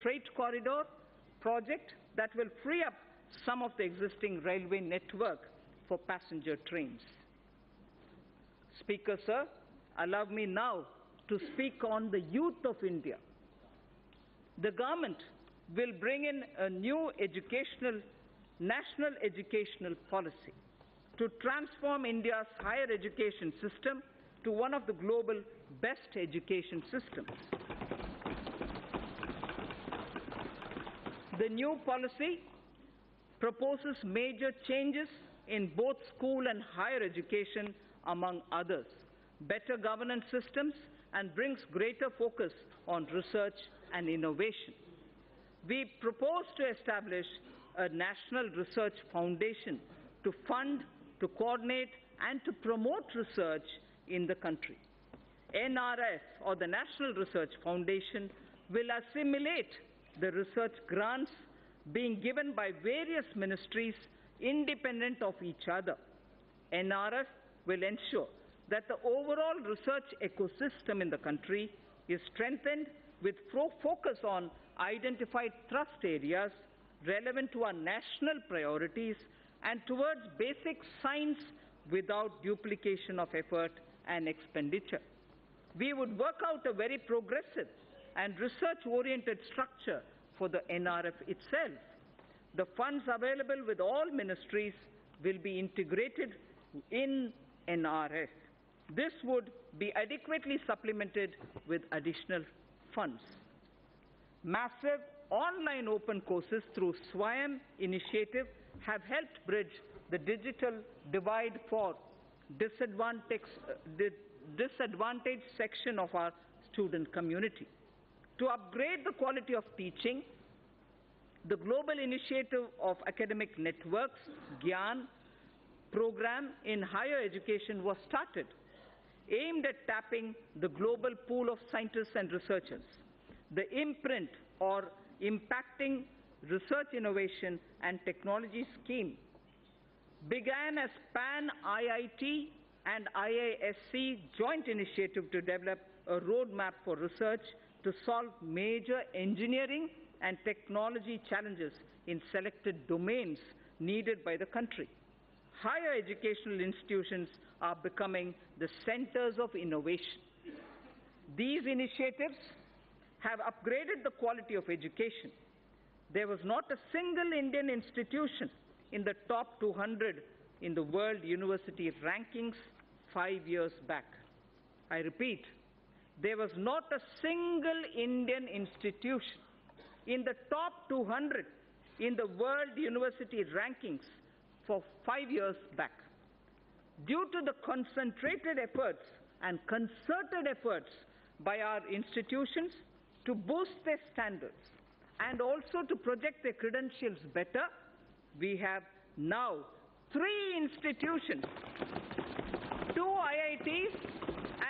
freight corridor project that will free up some of the existing railway network for passenger trains. Speaker, sir, allow me now to speak on the youth of India. The government will bring in a new national educational policy to transform India's higher education system to one of the global best education systems. The new policy proposes major changes in both school and higher education, among others, better governance systems, and brings greater focus on research and innovation. We propose to establish a national research foundation to fund, to coordinate, and to promote research in the country. NRF, or the National Research Foundation, will assimilate the research grants being given by various ministries independent of each other. NRF will ensure that the overall research ecosystem in the country is strengthened with focus on identified thrust areas relevant to our national priorities and towards basic science without duplication of effort and expenditure. We would work out a very progressive and research-oriented structure for the NRF itself. The funds available with all ministries will be integrated in NRF. This would be adequately supplemented with additional funds. Massive online open courses through SWAYAM initiative have helped bridge the digital divide for disadvantaged section of our student community. To upgrade the quality of teaching, the Global Initiative of Academic Networks, GYAN, program in higher education was started, aimed at tapping the global pool of scientists and researchers. The imprint or impacting research innovation and technology scheme began as Pan-IIT and IISc joint initiative to develop a roadmap for research to solve major engineering and technology challenges in selected domains needed by the country. Higher educational institutions are becoming the centers of innovation. These initiatives have upgraded the quality of education. There was not a single Indian institution in the top 200 in the world university rankings 5 years back. I repeat, there was not a single Indian institution in the top 200 in the world university rankings for 5 years back. Due to the concentrated efforts and concerted efforts by our institutions to boost their standards and also to project their credentials better, we have now 3 institutions, 2 IITs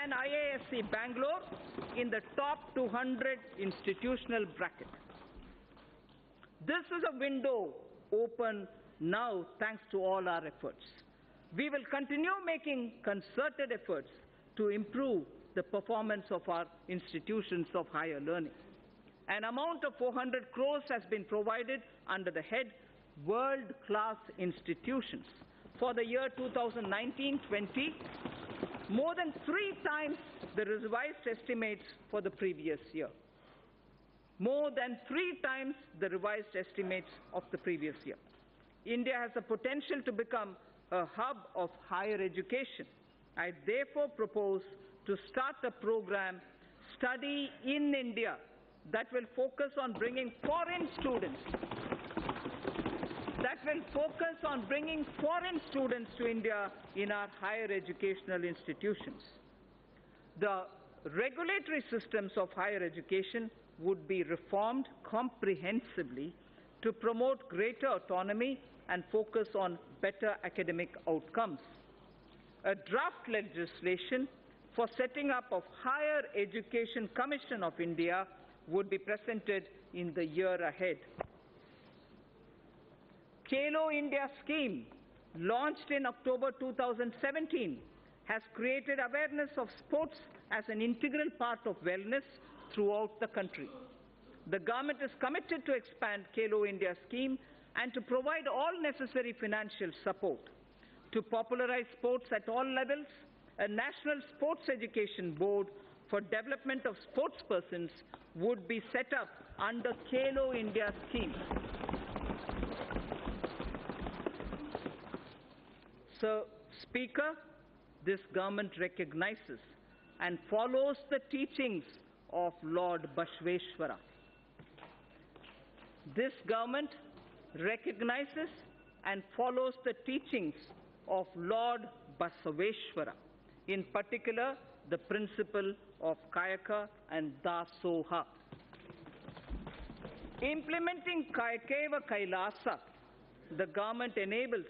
and IISc Bangalore in the top 200 institutional bracket. This is a window open now thanks to all our efforts. We will continue making concerted efforts to improve the performance of our institutions of higher learning. An amount of 400 crores has been provided under the head World-Class Institutions for the year 2019-20, more than 3 times the revised estimates for the previous year. More than 3 times the revised estimates of the previous year. India has the potential to become a hub of higher education. I therefore propose to start a program, Study in India, that will focus on bringing foreign students to India in our higher educational institutions. The regulatory systems of higher education would be reformed comprehensively to promote greater autonomy and focus on better academic outcomes. A draft legislation for setting up of Higher Education Commission of India would be presented in the year ahead. Khelo India scheme, launched in October 2017, has created awareness of sports as an integral part of wellness throughout the country. The government is committed to expand Khelo India scheme and to provide all necessary financial support. To popularize sports at all levels, a national sports education board for development of sportspersons would be set up under Khelo India scheme. Sir Speaker, this government recognizes and follows the teachings of Lord Bashveshwara. This government recognizes and follows the teachings of Lord Basaveshwara, in particular the principle of Kayaka and Dasoha. Implementing Kayakeva Kailasa, the government enables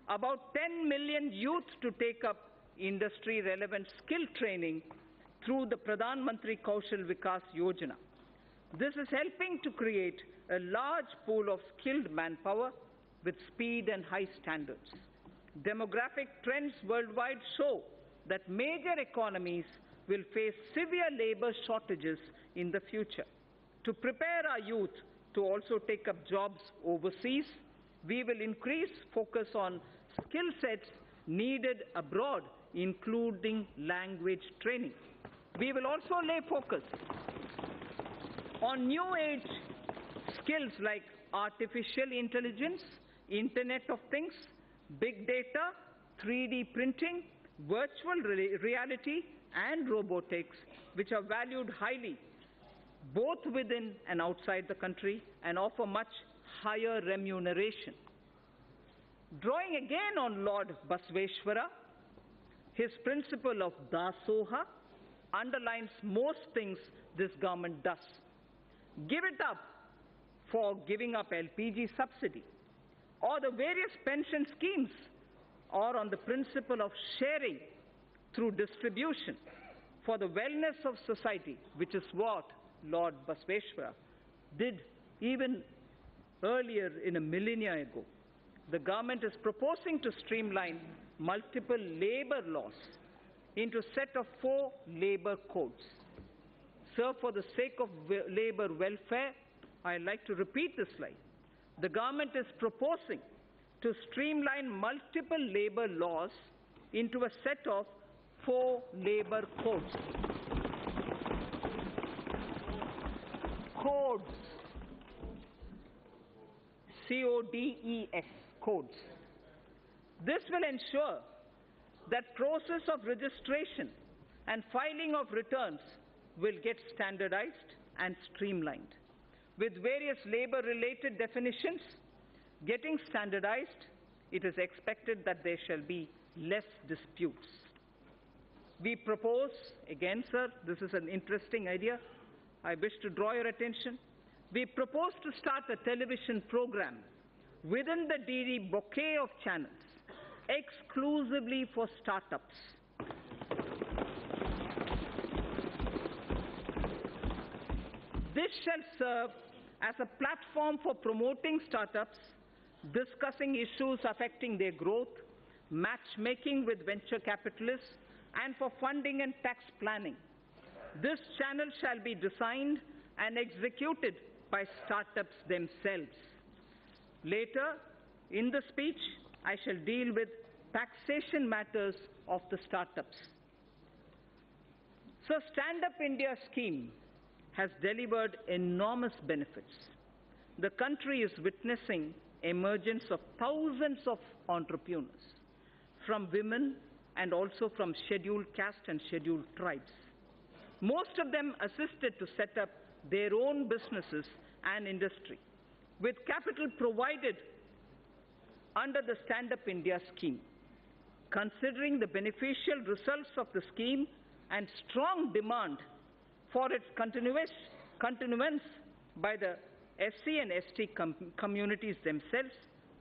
about 10 million youth to take up industry-relevant skill training through the Pradhan Mantri Kaushal Vikas Yojana. This is helping to create a large pool of skilled manpower with speed and high standards. Demographic trends worldwide show that major economies will face severe labor shortages in the future. To prepare our youth to also take up jobs overseas, we will increase focus on skill sets needed abroad, including language training. We will also lay focus on new age skills like artificial intelligence, Internet of Things, big data, 3D printing, virtual reality, and robotics, which are valued highly both within and outside the country and offer much higher remuneration. Drawing again on Lord Basaveshwara, his principle of Dasoha underlines most things this government does. Give it up for giving up LPG subsidy, or the various pension schemes, or on the principle of sharing through distribution for the wellness of society, which is what Lord Basaveshwara did even earlier in a millennia ago. The government is proposing to streamline multiple labor laws into a set of 4 labor codes. Sir, for the sake of labor welfare, I'd like to repeat this slide. The government is proposing to streamline multiple labor laws into a set of 4 labor codes. Codes. C-O-D-E-S. Codes. This will ensure that process of registration and filing of returns will get standardized and streamlined. With various labor-related definitions getting standardized, it is expected that there shall be less disputes. We propose, again sir, this is an interesting idea, I wish to draw your attention. We propose to start a television program within the DD bouquet of channels exclusively for startups. This shall serve as a platform for promoting startups, discussing issues affecting their growth, matchmaking with venture capitalists, and for funding and tax planning. This channel shall be designed and executed by startups themselves. Later in the speech, I shall deal with taxation matters of the startups. So, Stand Up India scheme has delivered enormous benefits. The country is witnessing emergence of thousands of entrepreneurs, from women and also from scheduled caste and scheduled tribes. Most of them assisted to set up their own businesses and industry, with capital provided under the Stand Up India scheme. Considering the beneficial results of the scheme and strong demand for its continuance by the SC and ST communities themselves,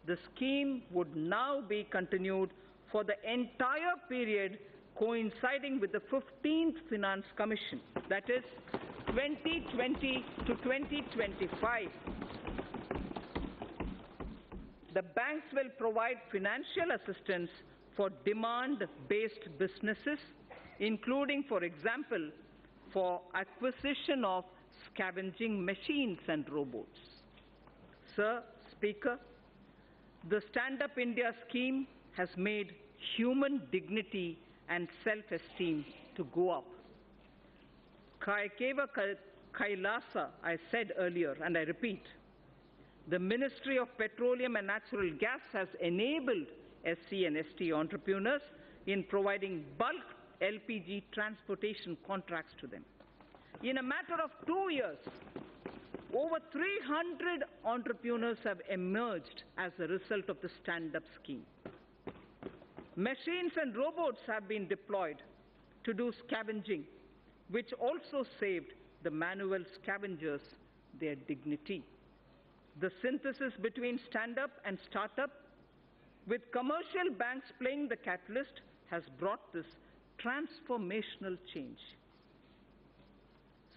the scheme would now be continued for the entire period coinciding with the 15th Finance Commission, that is 2020 to 2025. The banks will provide financial assistance for demand-based businesses, including, for example, for acquisition of scavenging machines and robots. Sir Speaker, the Stand Up India scheme has made human dignity and self-esteem to go up. Kaikeva Kailasa, I said earlier, and I repeat, the Ministry of Petroleum and Natural Gas has enabled SC and ST entrepreneurs in providing bulk LPG transportation contracts to them. In a matter of 2 years, over 300 entrepreneurs have emerged as a result of the Stand Up scheme. Machines and robots have been deployed to do scavenging, which also saved the manual scavengers their dignity. The synthesis between stand-up and start-up, with commercial banks playing the catalyst, has brought this transformational change.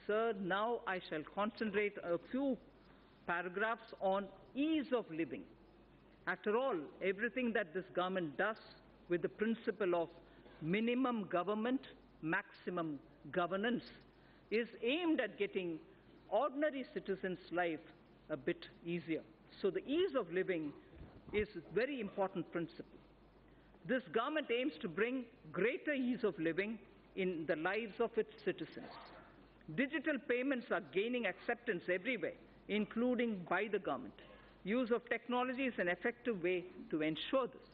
Sir, now I shall concentrate a few paragraphs on ease of living. After all, everything that this government does with the principle of minimum government, maximum governance is aimed at getting ordinary citizens' life a bit easier. So the ease of living is a very important principle. This government aims to bring greater ease of living in the lives of its citizens. Digital payments are gaining acceptance everywhere, including by the government. Use of technology is an effective way to ensure this.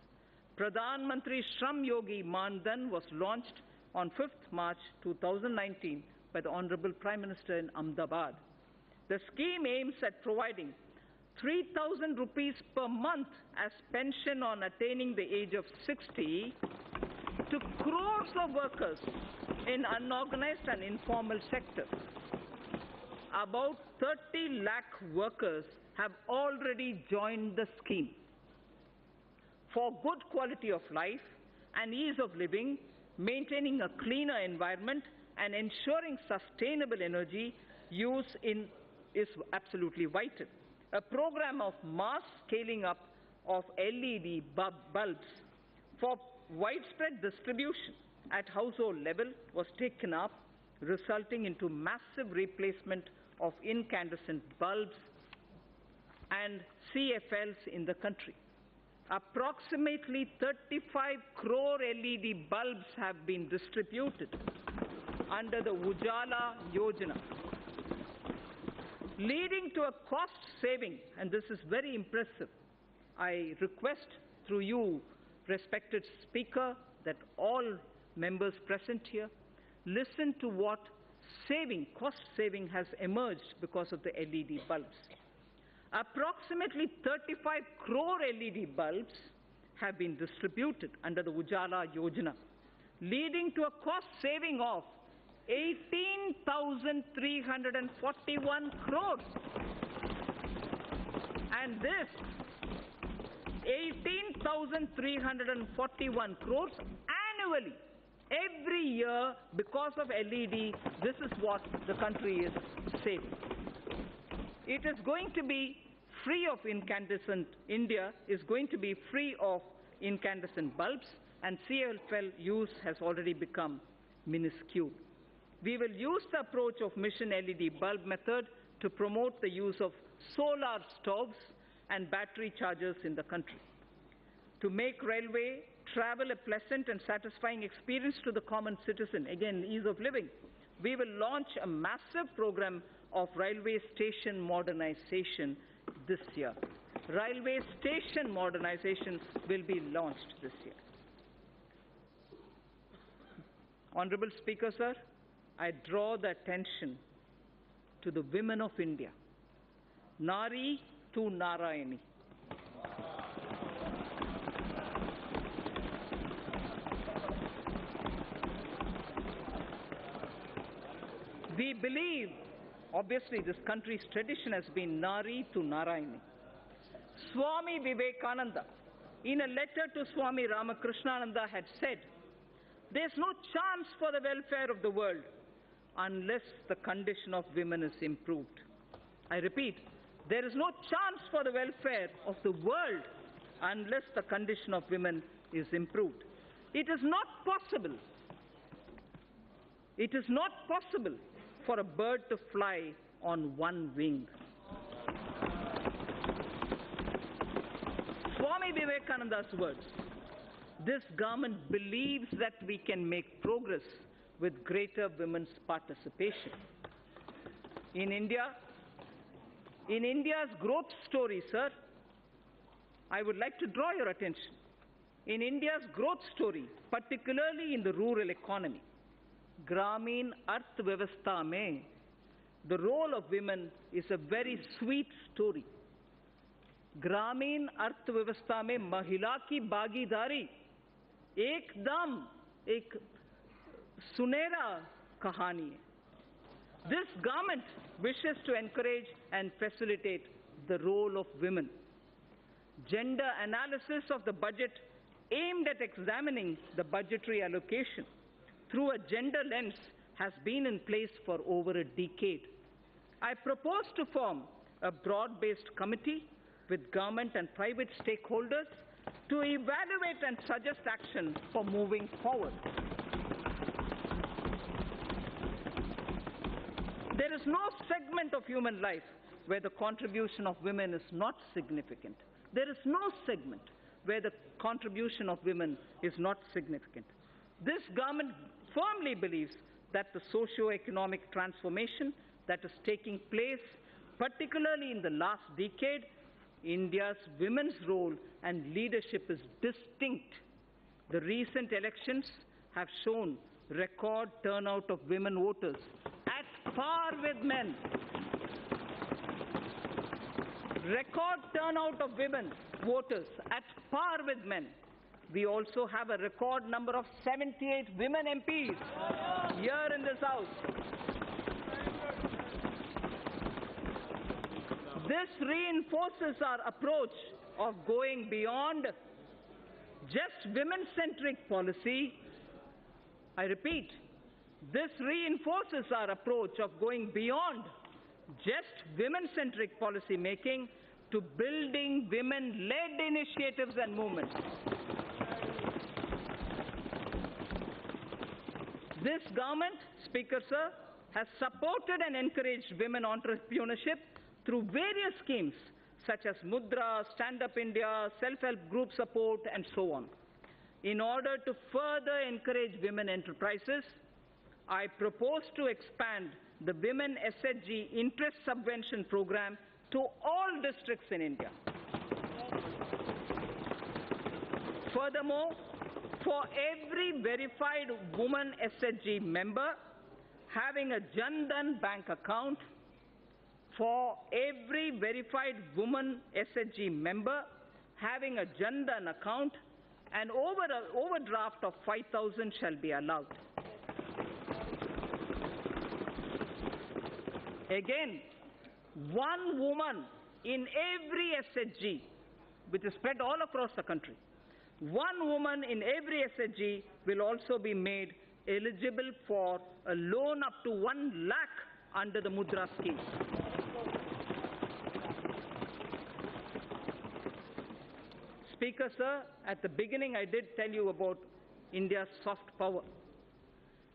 Pradhan Mantri Shram Yogi Man Dhan was launched on 5th March 2019 by the Honorable Prime Minister in Ahmedabad. The scheme aims at providing 3,000 rupees per month as pension on attaining the age of 60 to crores of workers in unorganized and informal sectors. About 30 lakh workers have already joined the scheme. For good quality of life and ease of living, maintaining a cleaner environment and ensuring sustainable energy use is absolutely vital. A program of mass scaling up of LED bulbs for widespread distribution at household level was taken up, resulting into massive replacement of incandescent bulbs and CFLs in the country. Approximately 35 crore LED bulbs have been distributed under the Ujala Yojana, leading to a cost saving, and this is very impressive. I request through you, respected Speaker, that all members present here listen to what cost saving has emerged because of the LED bulbs. Approximately 35 crore LED bulbs have been distributed under the Ujala Yojana, leading to a cost saving of 18,341 crores. And this 18,341 crores annually, every year, because of LED, this is what the country is saving. It is going to be free of incandescent, India is going to be free of incandescent bulbs, and CFL use has already become minuscule. We will use the approach of mission LED bulb method to promote the use of solar stoves and battery chargers in the country. To make railway travel a pleasant and satisfying experience to the common citizen, again, ease of living, we will launch a massive program of railway station modernization this year. Railway station modernization will be launched this year. Honorable Speaker, sir, I draw the attention to the women of India. Nari to Narayani. We believe, obviously this country's tradition has been Nari to Narayani. Swami Vivekananda, in a letter to Swami Ramakrishnananda, had said, "There's no chance for the welfare of the world unless the condition of women is improved." I repeat, there is no chance for the welfare of the world unless the condition of women is improved. It is not possible. It is not possible for a bird to fly on one wing. Swami Vivekananda's words, this government believes that we can make progress with greater women's participation. In India's growth story, sir, I would like to draw your attention. In India's growth story, particularly in the rural economy, Gramin Arthvyavastha mein, the role of women is a very sweet story. ग्रामीण अर्थव्यवस्था में महिला की भागीदारी एकदम एक सुनहरा कहानी है. This government wishes to encourage and facilitate the role of women. Gender analysis of the budget aimed at examining the budgetary allocation through a gender lens has been in place for over a decade. I propose to form a broad-based committee with government and private stakeholders to evaluate and suggest action for moving forward. There is no segment of human life where the contribution of women is not significant. There is no segment where the contribution of women is not significant. This government firmly believes that the socio-economic transformation that is taking place, particularly in the last decade, India's women's role and leadership is distinct. The recent elections have shown record turnout of women voters at par with men. Record turnout of women voters at par with men. We also have a record number of 78 women MPs here in this House. This reinforces our approach of going beyond just women-centric policy. I repeat, this reinforces our approach of going beyond just women-centric policy making to building women-led initiatives and movements. This government, Speaker Sir, has supported and encouraged women entrepreneurship through various schemes such as Mudra, Stand Up India, self-help group support, and so on. In order to further encourage women enterprises, I propose to expand the Women SHG Interest Subvention Program to all districts in India. Furthermore, for every verified woman SHG member having a Jan Dhan bank account, for every verified woman SHG member having a Jan Dhan account, an overdraft of 5,000 shall be allowed. Again, one woman in every SHG, which is spread all across the country, one woman in every SHG will also be made eligible for a loan up to 1 lakh under the Mudra scheme. Speaker Sir, at the beginning I did tell you about India's soft power.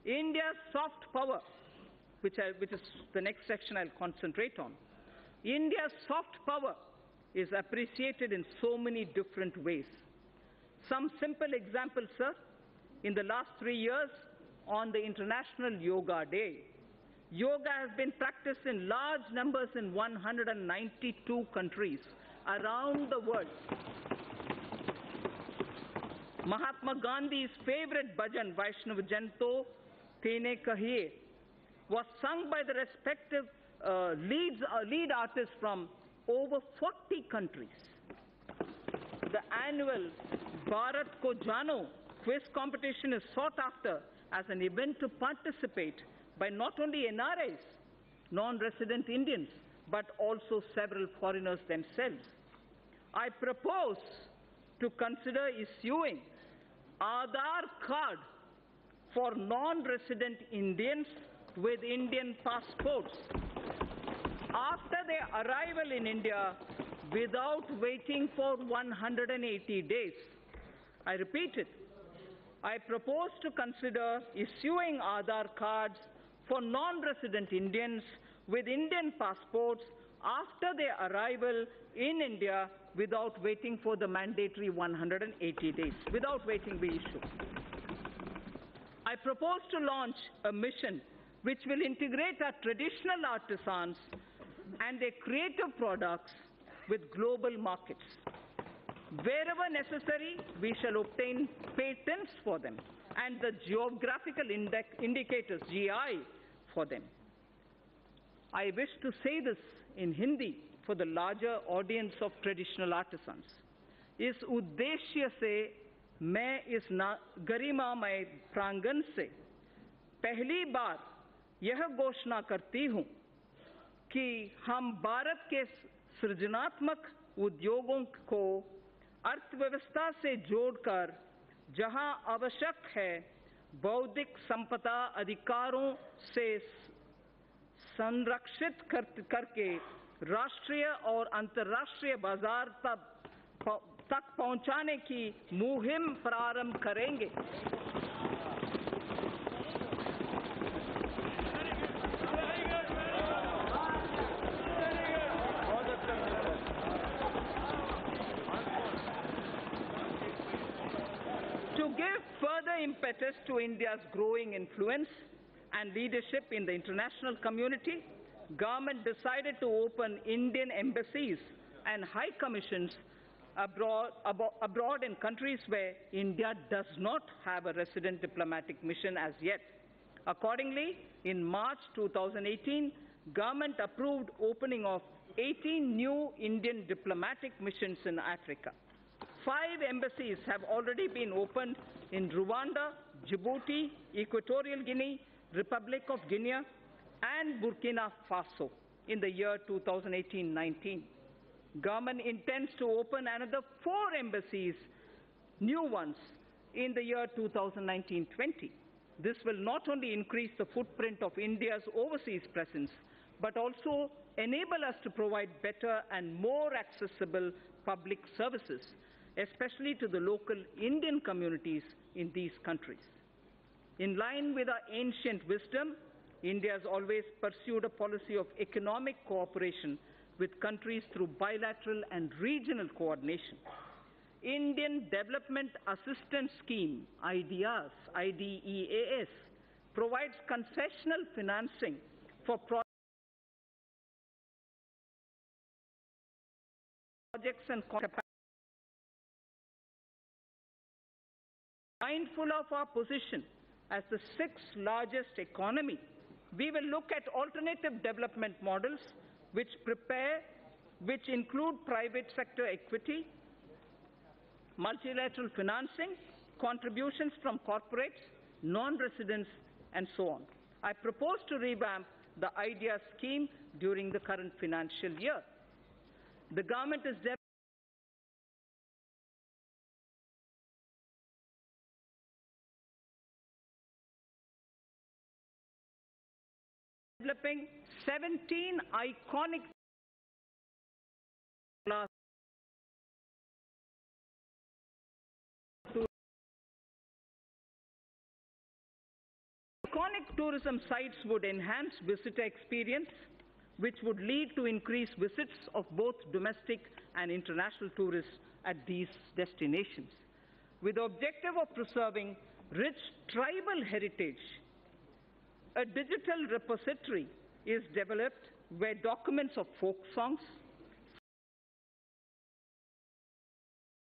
India's soft power, which is the next section I'll concentrate on. India's soft power is appreciated in so many different ways. Some simple examples, sir. In the last 3 years, on the International Yoga Day, yoga has been practiced in large numbers in 192 countries around the world. Mahatma Gandhi's favorite bhajan, Vaishnav Janto Tene Kahiye, was sung by the respective lead artists from over 40 countries. The annual Bharat Ko Jano quiz competition is sought after as an event to participate by not only NRIs, non-resident Indians, but also several foreigners themselves. I propose to consider issuing Aadhaar card for non-resident Indians with Indian passports after their arrival in India without waiting for 180 days. I repeat it. I propose to consider issuing Aadhaar cards for non-resident Indians with Indian passports after their arrival in India without waiting for the mandatory 180 days, without waiting the issue. I propose to launch a mission which will integrate our traditional artisans and their creative products with global markets. Wherever necessary, we shall obtain patents for them and the geographical indicators, GI, for them. I wish to say this in Hindi for the larger audience of traditional artisans. इस उद्देश्य से मैं इस गरिमामय प्रांगण से पहली बार यह घोषणा करती हूँ कि हम भारत के सृजनात्मक उद्योगों को अर्थव्यवस्था से जोड़कर जहां आवश्यक है बौद्धिक संपदा अधिकारों से संरक्षित करके राष्ट्रीय और अंतर्राष्ट्रीय बाजार तक पहुंचाने की मुहिम प्रारंभ करेंगे। To give further impetus to India's growing influence and leadership in the international community, government decided to open Indian embassies and high commissions abroad in countries where India does not have a resident diplomatic mission as yet. Accordingly, in March 2018, government approved opening of 18 new Indian diplomatic missions in Africa. 5 embassies have already been opened in Rwanda, Djibouti, Equatorial Guinea, Republic of Guinea, and Burkina Faso in the year 2018-19. Government intends to open another 4 embassies, new ones, in the year 2019-20. This will not only increase the footprint of India's overseas presence, but also enable us to provide better and more accessible public services, especially to the local Indian communities in these countries. In line with our ancient wisdom, India has always pursued a policy of economic cooperation with countries through bilateral and regional coordination. Indian Development Assistance Scheme, IDEAS, provides concessional financing for projects and mindful of our position as the 6th largest economy, we will look at alternative development models which include private sector equity, multilateral financing, contributions from corporates, non-residents, and so on. I propose to revamp the IDEA scheme during the current financial year. The government is developing 17 iconic tourism sites would enhance visitor experience, which would lead to increased visits of both domestic and international tourists at these destinations. With the objective of preserving rich tribal heritage, a digital repository is developed where documents of folk songs,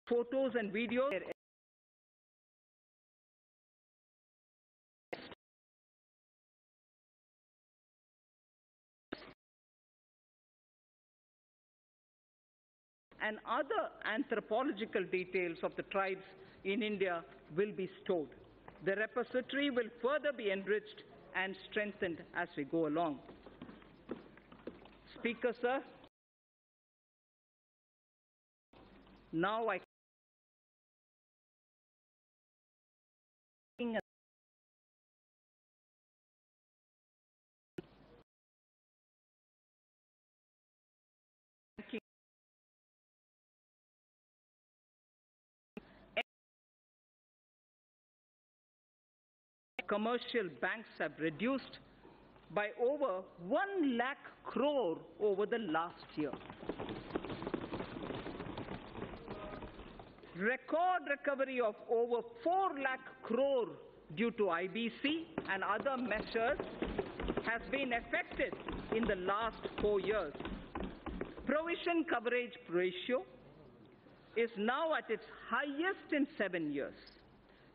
photos and videos and other anthropological details of the tribes in India will be stored. The repository will further be enriched and strengthened as we go along. Speaker, sir, now I commercial banks have reduced by over 1 lakh crore over the last year. Record recovery of over 4 lakh crore due to IBC and other measures has been effected in the last 4 years. Provision coverage ratio is now at its highest in 7 years,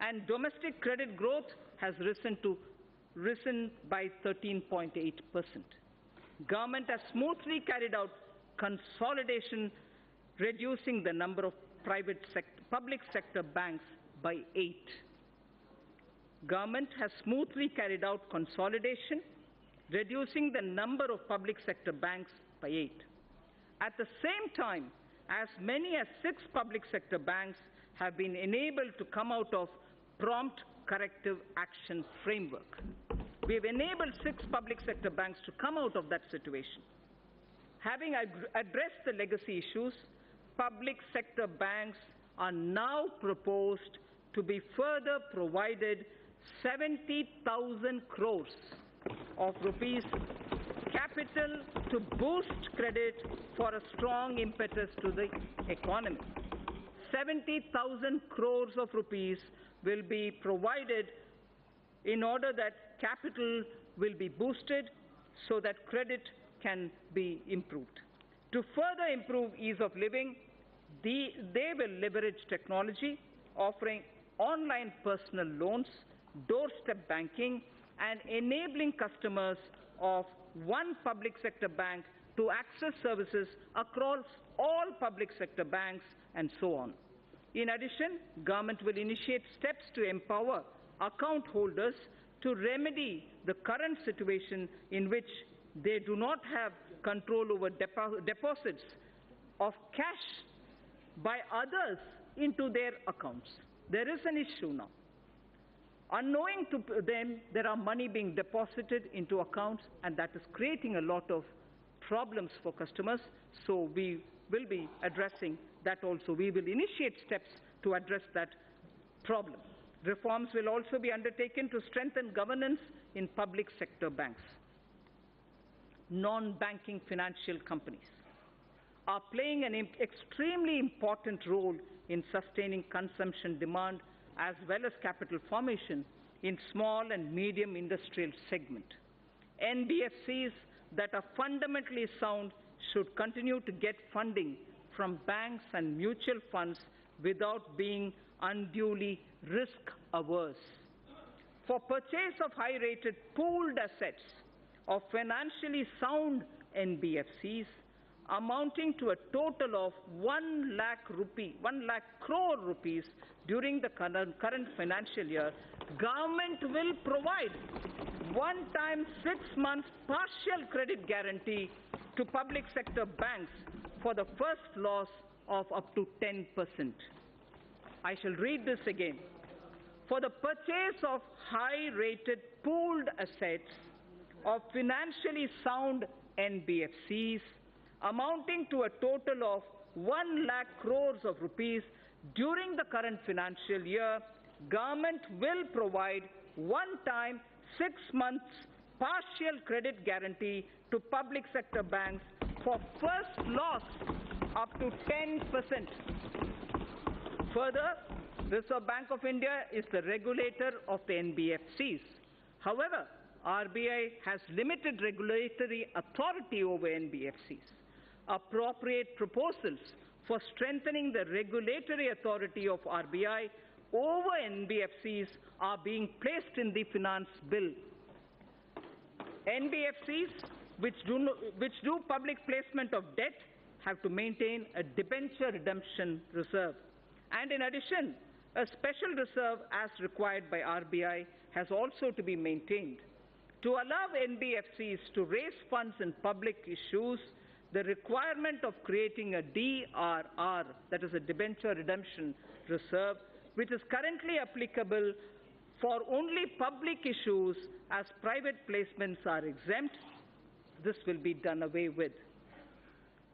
and domestic credit growth has risen by 13.8%. Government has smoothly carried out consolidation, reducing the number of public sector banks by 8. Government has smoothly carried out consolidation, reducing the number of public sector banks by 8. At the same time, as many as 6 public sector banks have been enabled to come out of prompt corrective action framework. We have enabled 6 public sector banks to come out of that situation. Having addressed the legacy issues, public sector banks are now proposed to be further provided 70,000 crores of rupees capital to boost credit for a strong impetus to the economy. 70,000 crores of rupees will be provided in order that capital will be boosted so that credit can be improved. To further improve ease of living, they will leverage technology, offering online personal loans, doorstep banking, and enabling customers of one public sector bank to access services across all public sector banks, and so on. In addition, government will initiate steps to empower account holders to remedy the current situation in which they do not have control over deposits of cash by others into their accounts. There is an issue now. Unknowing to them, there are money being deposited into accounts, and that is creating a lot of problems for customers. So we will be addressing that also. We will initiate steps to address that problem. Reforms will also be undertaken to strengthen governance in public sector banks. Non-banking financial companies are playing an extremely important role in sustaining consumption demand as well as capital formation in small and medium industrial segment. NBFCs that are fundamentally sound should continue to get funding from banks and mutual funds without being unduly risk-averse. For purchase of high-rated pooled assets of financially sound NBFCs amounting to a total of 1 lakh crore rupees during the current financial year, government will provide one-time 6 months partial credit guarantee to public sector banks for the first loss of up to 10%. I shall read this again. For the purchase of high-rated pooled assets of financially sound NBFCs amounting to a total of 1 lakh crores of rupees during the current financial year, government will provide one-time 6 months partial credit guarantee to public sector banks for first loss up to 10%. Further, Reserve Bank of India is the regulator of the NBFCs. However, RBI has limited regulatory authority over NBFCs. Appropriate proposals for strengthening the regulatory authority of RBI over NBFCs are being placed in the finance bill. NBFCs which do public placement of debt have to maintain a debenture redemption reserve. And in addition, a special reserve as required by RBI has also to be maintained. To allow NBFCs to raise funds in public issues, the requirement of creating a DRR, that is a debenture redemption reserve, which is currently applicable for only public issues as private placements are exempt, this will be done away with.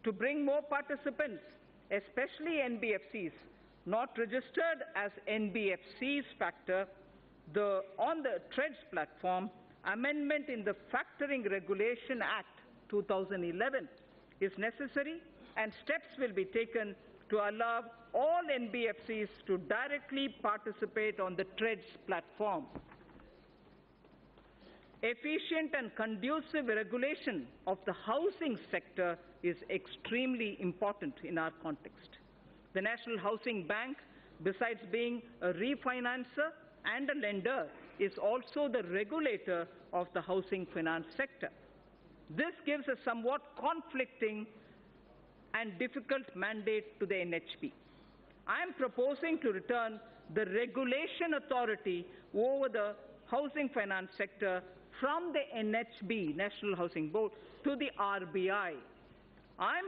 To bring more participants, especially NBFCs, not registered as NBFCs factor, on the TREDS platform, amendment in the Factoring Regulation Act 2011 is necessary, and steps will be taken to allow all NBFCs to directly participate on the TREDS platform. Efficient and conducive regulation of the housing sector is extremely important in our context. The National Housing Bank, besides being a refinancer and a lender, is also the regulator of the housing finance sector. This gives a somewhat conflicting and difficult mandate to the NHB. I am proposing to return the regulation authority over the housing finance sector from the NHB, National Housing Board, to the RBI. I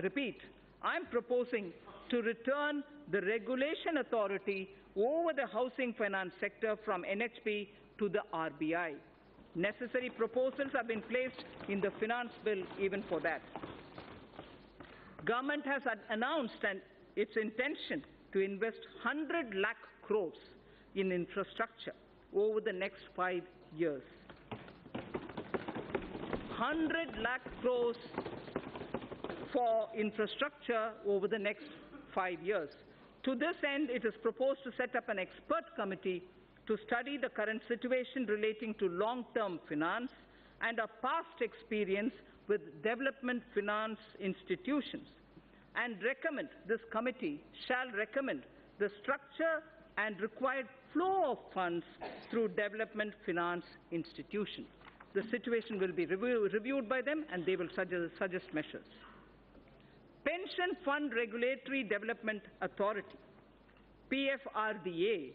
repeat, I'm proposing to return the regulation authority over the housing finance sector from NHB to the RBI. Necessary proposals have been placed in the finance bill even for that. Government has announced its intention to invest 100 lakh crores in infrastructure over the next 5 years. 100 lakh crores for infrastructure over the next 5 years. To this end, it is proposed to set up an expert committee to study the current situation relating to long-term finance and our past experience with development finance institutions, and this committee shall recommend the structure and required flow of funds through development finance institutions. The situation will be reviewed by them, and they will suggest measures. Pension Fund Regulatory Development Authority, PFRDA,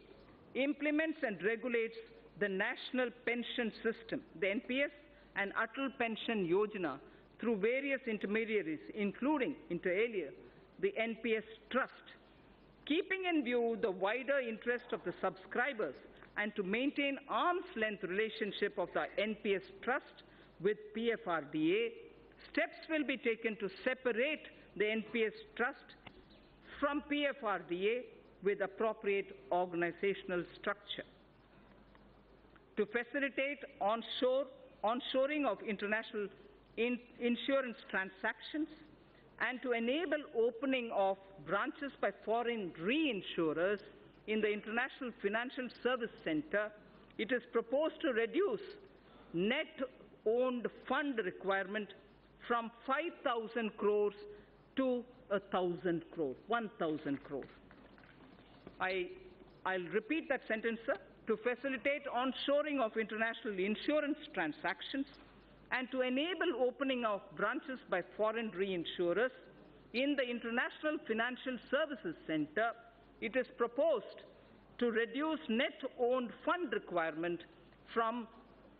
implements and regulates the National Pension System, the NPS, and Atal Pension Yojana through various intermediaries, including, inter alia, the NPS Trust, keeping in view the wider interest of the subscribers and to maintain arm's-length relationship of the NPS Trust with PFRDA. Steps will be taken to separate the NPS Trust from PFRDA with appropriate organizational structure. To facilitate onshoring of international insurance transactions and to enable opening of branches by foreign reinsurers in the International Financial Service Center, it is proposed to reduce net owned fund requirement from 5,000 crores to 1,000 crores, 1,000 crores. I'll repeat that sentence, sir. To facilitate onshoring of international insurance transactions and to enable opening of branches by foreign reinsurers in the International Financial Services Center, it is proposed to reduce net owned fund requirement from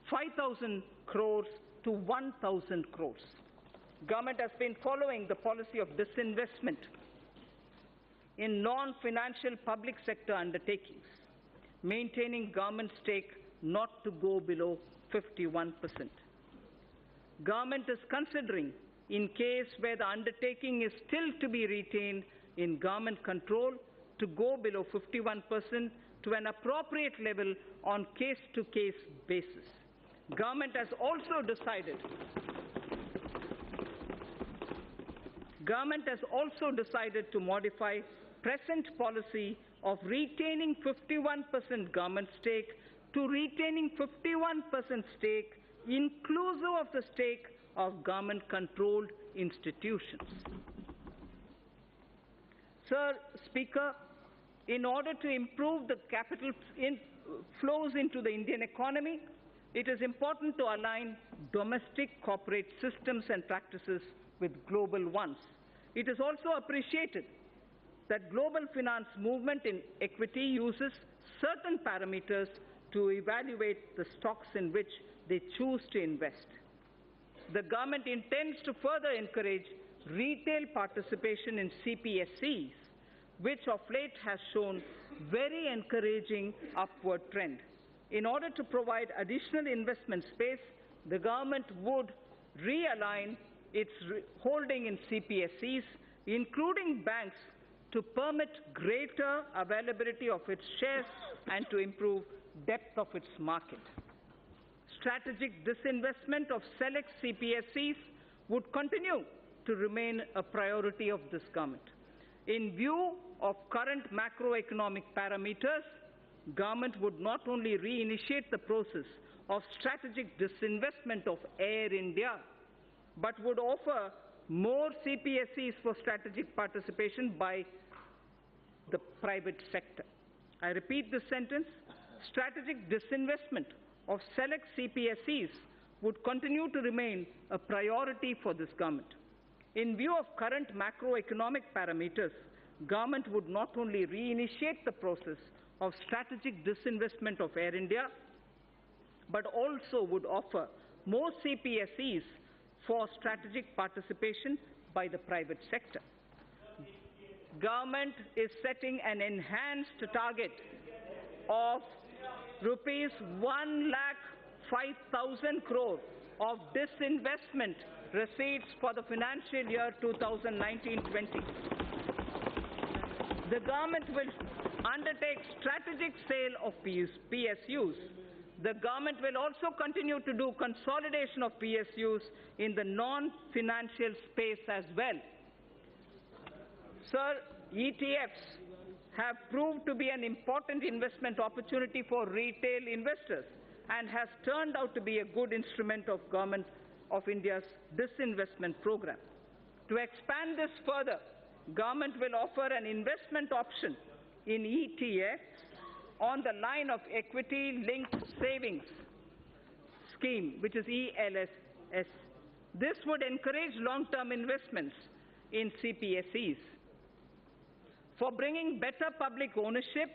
5,000 crores to 1,000 crores. Government has been following the policy of disinvestment in non-financial public sector undertakings, maintaining government stake not to go below 51%. Government is considering, in case where the undertaking is still to be retained in government control, to go below 51% to an appropriate level on case-to-case basis. Government has also decided to modify present policy of retaining 51% government stake to retaining 51% stake inclusive of the stake of government-controlled institutions. Sir Speaker, in order to improve the capital flows into the Indian economy, it is important to align domestic corporate systems and practices with global ones. It is also appreciated that global finance movement in equity uses certain parameters to evaluate the stocks in which they choose to invest. The government intends to further encourage retail participation in CPSEs, which of late has shown very encouraging upward trend. In order to provide additional investment space, the government would realign its holding in CPSEs, including banks, to permit greater availability of its shares and to improve depth of its market. strategic disinvestment of select CPSEs would continue to remain a priority of this government. In view of current macroeconomic parameters, government would not only reinitiate the process of strategic disinvestment of Air India, but would offer more CPSEs for strategic participation by the private sector. I repeat this sentence: strategic disinvestment of select CPSEs would continue to remain a priority for this government. In view of current macroeconomic parameters, government would not only reinitiate the process of strategic disinvestment of Air India, but also would offer more CPSEs for strategic participation by the private sector. Government is setting an enhanced target of rupees 1,05,000 crore of disinvestment receipts for the financial year 2019-20. The government will undertake strategic sale of PSUs. The government will also continue to do consolidation of PSUs in the non-financial space as well. Sir, ETFs have proved to be an important investment opportunity for retail investors and has turned out to be a good instrument of Government of India's disinvestment program. To expand this further, government will offer an investment option in ETFs on the line of equity-linked savings scheme, which is ELSS. This would encourage long-term investments in CPSEs. For bringing better public ownership